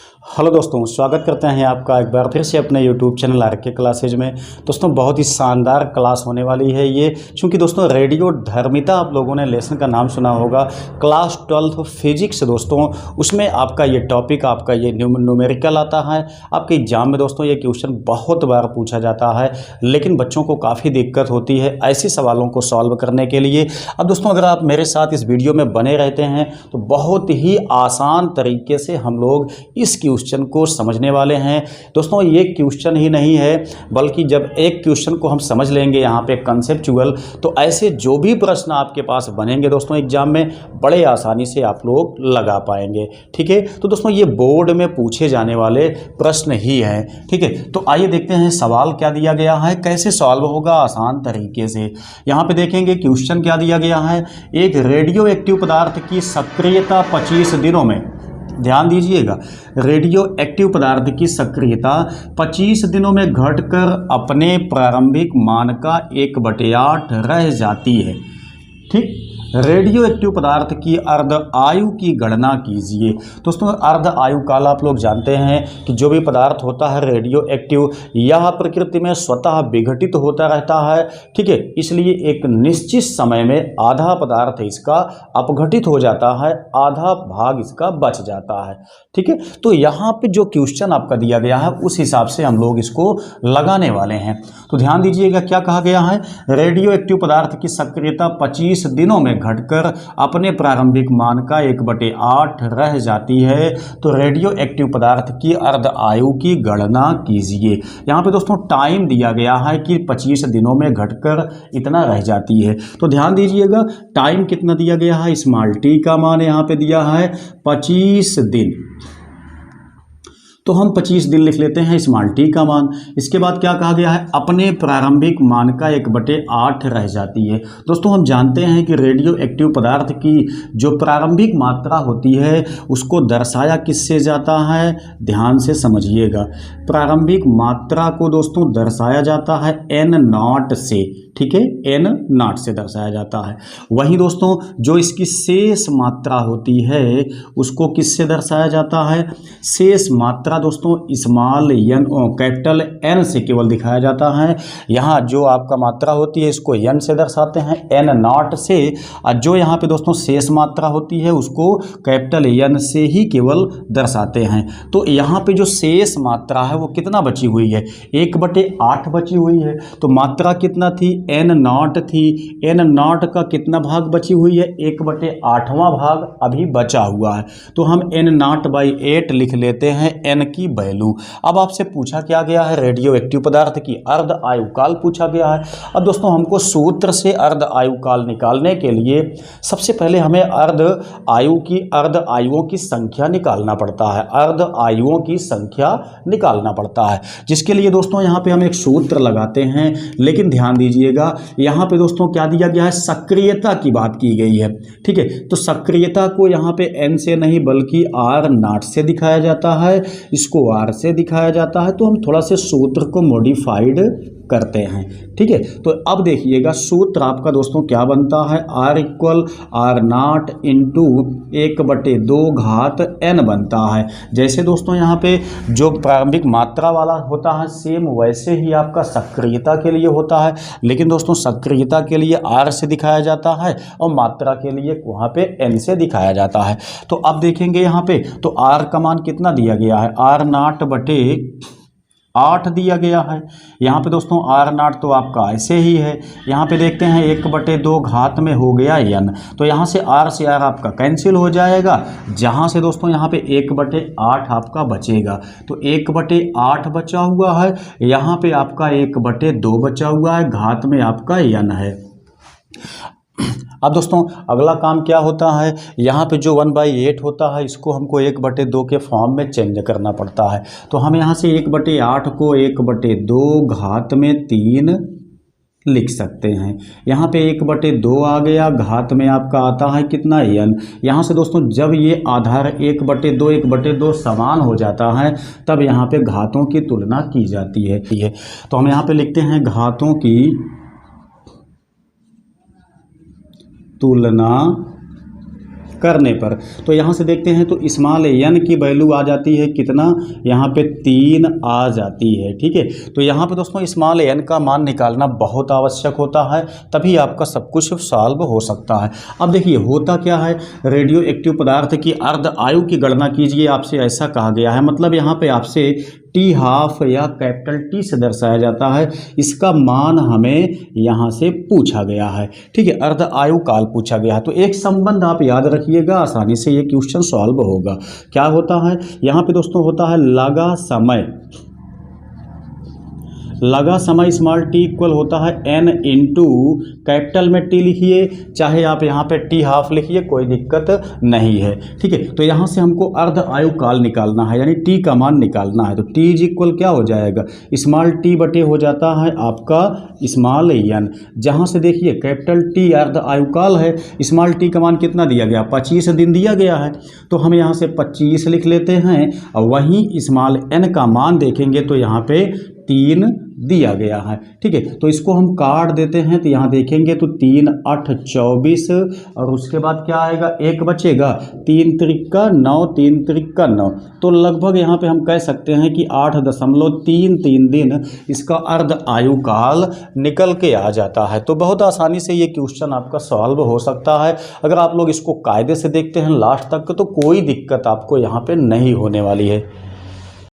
Hello दोस्तों, स्वागत करते हैं आपका एक बार फिर से अपने यूट्यूब चैनल आरके क्लासेज में। दोस्तों बहुत ही शानदार क्लास होने वाली है ये, क्योंकि दोस्तों रेडियो धर्मिता आप लोगों ने लेसन का नाम सुना होगा, क्लास 12 फिजिक्स। दोस्तों उसमें आपका ये टॉपिक, आपका ये न्यूमेरिकल आता है। आपके एग्जाम में दोस्तों ये क्वेश्चन बहुत बार पूछा जाता है, लेकिन बच्चों को काफ़ी दिक्कत होती है ऐसे सवालों को सॉल्व करने के लिए। अब दोस्तों अगर आप मेरे साथ इस वीडियो में बने रहते हैं तो बहुत ही आसान तरीके से हम लोग इस क्वेश्चन को समझने वाले हैं। दोस्तों ये क्वेश्चन ही नहीं है, बल्कि जब एक क्वेश्चन को हम समझ लेंगे यहाँ पे कंसेप्चुअल, तो ऐसे जो भी प्रश्न आपके पास बनेंगे दोस्तों एग्जाम में, बड़े आसानी से आप लोग लगा पाएंगे। ठीक है, तो दोस्तों ये बोर्ड में पूछे जाने वाले प्रश्न ही हैं। ठीक है, तो आइए देखते हैं सवाल क्या दिया गया है, कैसे सॉल्व होगा आसान तरीके से। यहाँ पे देखेंगे क्वेश्चन क्या दिया गया है। एक रेडियो एक्टिव पदार्थ की सक्रियता 25 दिनों में, ध्यान दीजिएगा, रेडियो एक्टिव पदार्थ की सक्रियता 25 दिनों में घटकर अपने प्रारंभिक मान का 1/8 रह जाती है। ठीक, रेडियो एक्टिव पदार्थ की अर्ध आयु की गणना कीजिए। दोस्तों अर्ध आयु काल आप लोग जानते हैं कि जो भी पदार्थ होता है रेडियो एक्टिव, यह प्रकृति में स्वतः विघटित होता रहता है। ठीक है, इसलिए एक निश्चित समय में आधा पदार्थ इसका अपघटित हो जाता है, आधा भाग इसका बच जाता है। ठीक है, तो यहाँ पे जो क्वेश्चन आपका दिया गया है उस हिसाब से हम लोग इसको लगाने वाले हैं। तो ध्यान दीजिएगा क्या कहा गया है। रेडियो एक्टिव पदार्थ की सक्रियता 25 दिनों में घटकर अपने प्रारंभिक मान का 1/8 रह जाती है। तो रेडियो एक्टिव पदार्थ की अर्ध आयु की गणना कीजिए। यहाँ पे दोस्तों टाइम दिया गया है कि 25 दिनों में घटकर इतना रह जाती है। तो ध्यान दीजिएगा टाइम कितना दिया गया है, स्मॉल टी का मान यहाँ पे दिया है 25 दिन। तो हम 25 दिन लिख लेते हैं स्मॉल टी का मान। इसके बाद क्या कहा गया है, अपने प्रारंभिक मान का 1/8 रह जाती है। दोस्तों हम जानते हैं कि रेडियो एक्टिव पदार्थ की जो प्रारंभिक मात्रा होती है उसको दर्शाया किससे जाता है, ध्यान से समझिएगा। प्रारंभिक मात्रा को दोस्तों दर्शाया जाता है n0 से। ठीक है, n0 से दर्शाया जाता है। वहीं दोस्तों जो इसकी शेष मात्रा होती है उसको किससे दर्शाया जाता है, शेष मात्रा दोस्तों स्मॉल n कैपिटल N से केवल दिखाया जाता है। यहाँ जो आपका मात्रा होती है इसको n से दर्शाते हैं, n0 से, और जो यहाँ पे दोस्तों शेष मात्रा होती है उसको कैपिटल N से ही केवल दर्शाते हैं। तो यहाँ पे जो शेष मात्रा है वो कितना बची हुई है, 1/8 बची हुई है। तो मात्रा कितना थी, n0 थी, n0 का कितना भाग बची हुई है, 1/8वां भाग अभी बचा हुआ है। तो हम n0/8 लिख लेते हैं n की वैल्यू। अब आपसे पूछा क्या गया है, रेडियो एक्टिव पदार्थ की अर्ध आयुकाल पूछा गया है। अब दोस्तों हमको सूत्र से अर्ध आयुकाल निकालने के लिए सबसे पहले हमें अर्ध आयुओं की संख्या निकालना पड़ता है, अर्ध आयुओं की संख्या निकालना पड़ता है, जिसके लिए दोस्तों यहाँ पे हम एक सूत्र लगाते हैं। लेकिन ध्यान दीजिएगा यहाँ पे दोस्तों क्या दिया गया है, सक्रियता की बात की गई है। ठीक है, तो सक्रियता को यहाँ पे n से नहीं बल्कि r0 से दिखाया जाता है, इसको r से दिखाया जाता है। तो हम थोड़ा से सूत्र को मॉडिफाइड करते हैं। ठीक है, तो अब देखिएगा सूत्र आपका दोस्तों क्या बनता है, r = r0 इंटू 1/2 घात n बनता है। जैसे दोस्तों यहाँ पे जो प्रारंभिक मात्रा वाला होता है सेम वैसे ही आपका सक्रियता के लिए होता है, लेकिन दोस्तों सक्रियता के लिए r से दिखाया जाता है और मात्रा के लिए वहाँ पे n से दिखाया जाता है। तो अब देखेंगे यहाँ पे, तो r का मान कितना दिया गया है, r0/8 दिया गया है। यहाँ पे दोस्तों r0 तो आपका ऐसे ही है। यहाँ पे देखते हैं 1/2 घात में हो गया n, तो यहाँ से r आपका कैंसिल हो जाएगा, जहाँ से दोस्तों यहाँ पे 1/8 आपका बचेगा। तो 1/8 बचा हुआ है, यहाँ पे आपका 1/2 बचा हुआ है, घात में आपका n है। अब दोस्तों अगला काम क्या होता है, यहाँ पे जो 1/8 होता है इसको हमको 1/2 के फॉर्म में चेंज करना पड़ता है। तो हम यहाँ से 1/8 को 1/2 घात में 3 लिख सकते हैं। यहाँ पे 1/2 आ गया, घात में आपका आता है कितना, n। यहाँ से दोस्तों जब ये आधार 1/2 समान हो जाता है तब यहाँ पे घातों की तुलना की जाती है। तो हम यहाँ पे लिखते हैं घातों की तुलना करने पर। तो यहाँ से देखते हैं तो स्मॉल n की वैल्यू आ जाती है कितना, यहाँ पे 3 आ जाती है। ठीक है, तो यहाँ पे दोस्तों स्मॉल n का मान निकालना बहुत आवश्यक होता है, तभी आपका सब कुछ सॉल्व हो सकता है। अब देखिए होता क्या है, रेडियो एक्टिव पदार्थ की अर्ध आयु की गणना कीजिए, आपसे ऐसा कहा गया है। मतलब यहाँ पे आपसे T½ या कैपिटल T से दर्शाया जाता है, इसका मान हमें यहाँ से पूछा गया है। ठीक है, अर्ध आयु काल पूछा गया है। तो एक संबंध आप याद रखिएगा, आसानी से ये क्वेश्चन सॉल्व होगा। क्या होता है यहाँ पे दोस्तों, होता है लगा समय। लगा समय स्मॉल t इक्वल होता है n इंटू कैपिटल में t लिखिए, चाहे आप यहाँ पे T½ लिखिए, कोई दिक्कत नहीं है। ठीक है, तो यहाँ से हमको अर्ध आयु काल निकालना है, यानी t का मान निकालना है। तो t इज इक्वल क्या हो जाएगा, स्मॉल t बटे हो जाता है आपका स्मॉल n। जहाँ से देखिए कैपिटल T अर्ध आयु काल है, स्मॉल t का मान कितना दिया गया, 25 दिन दिया गया है। तो हम यहाँ से 25 लिख लेते हैं, और वहीं स्मॉल n का मान देखेंगे तो यहाँ पे 3 दिया गया है। ठीक है, तो इसको हम काट देते हैं, तो यहाँ देखेंगे तो 3 8 24, और उसके बाद क्या आएगा, 1 बचेगा, 3 त्रिक 9, 3 त्रिक 9। तो लगभग यहाँ पे हम कह सकते हैं कि 8.33 दिन इसका अर्ध आयु काल निकल के आ जाता है। तो बहुत आसानी से ये क्वेश्चन आपका सॉल्व हो सकता है। अगर आप लोग इसको कायदे से देखते हैं लास्ट तक तो कोई दिक्कत आपको यहाँ पे नहीं होने वाली है।